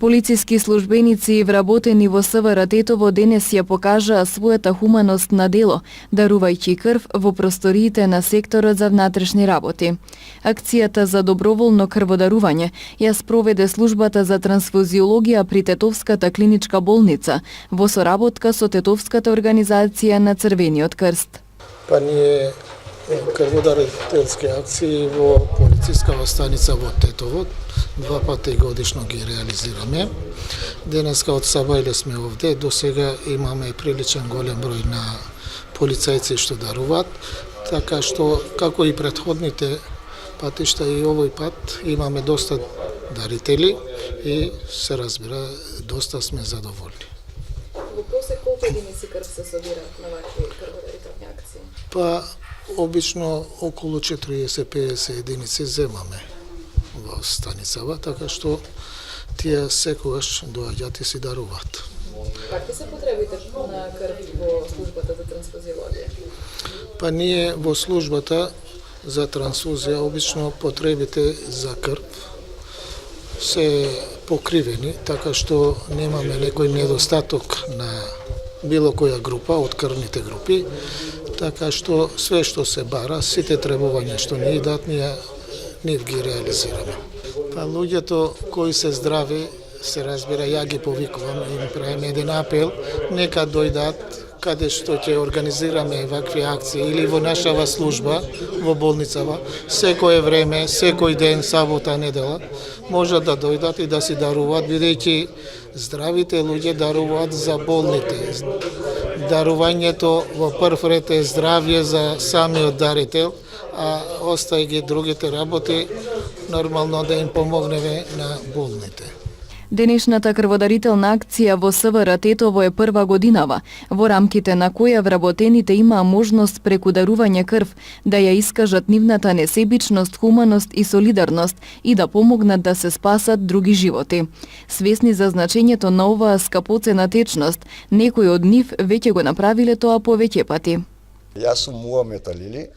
Полициски службеници вработени во СВР Тетово денес ја покажаа својата хуманост на дело, дарувајќи крв во просториите на секторот за внатрешни работи. Акцијата за доброволно крводарување ја спроведе службата за трансфузиологија при Тетовската клиничка болница во соработка со Тетовската организација на Црвениот крст. Па ние крводарителски акции во полициска станица во Тетово 2 пати годишно ги реализираме. Денеска од сабајле сме овде, до сега имаме приличен голем број на полицајци што даруваат, така што како и претходните патишта и овој пат имаме доста дарители и се разбира доста сме задоволни. Во просек колку единици крв се собираат на вакви крводарителни акции? Па обично околу 40-50 единици земаме во станицава, така што тие секогаш доаѓаат и си даруваат. Какви се потребите на крв во службата за трансфузиологија? Па ние во службата за трансфузија обично потребите за крв се покривени, така што немаме некој недостаток на било која група од крвните групи, така што све што се бара, сите требувања што ни дат, ние ги реализираме. Па луѓето кои се здрави, се разбира, ја ги повикувам и им правим еден апел, нека дојдат каде што ќе организираме вакви акции или во нашава служба, во болницава, секое време, секој ден, сабота, недела, можат да дојдат и да си даруваат, бидејќи здравите луѓе даруваат за болните. Дарувањето во прв ред е здравје за самиот дарител, а остај ги другите работи, нормално да им помогнеме на болните. Денешната крводарителна акција во СВР Тетово е прва годинава, во рамките на која вработените имаа можност преку дарување крв да ја искажат нивната несебичност, хуманост и солидарност и да помогнат да се спасат други животи. Свесни за значењето на оваа скапоцена течност, некои од нив веќе го направиле тоа повеќе пати. Јас сум Муамет Алили,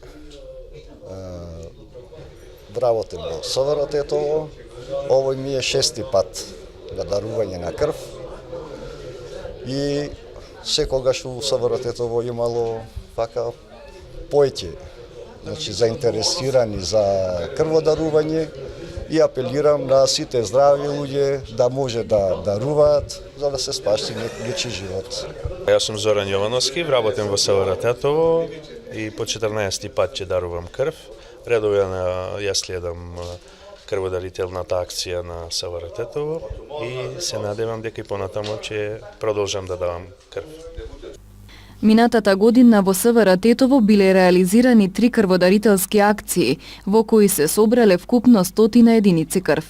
вработен во СВР Тетово. Овој ми е 6-ти пат на дарување на крв и секогаш у СВР Тетово имало вака поеќе, значи заинтересирани за крводарување и апелирам на сите здрави луѓе да може да даруваат за да се спаси нечи живот. Јас сум Зоран Јовановски, вработен во СВР Тетово и по 14-ти пат ќе дарувам крв. Редовно ја следам крводарителната акција на СВР Тетово и се надевам дека и понатаму ќе продолжам да давам крв. Минатата година во СВР Тетово биле реализирани 3 крводарителски акции, во кои се собрале вкупно 100 единици крв.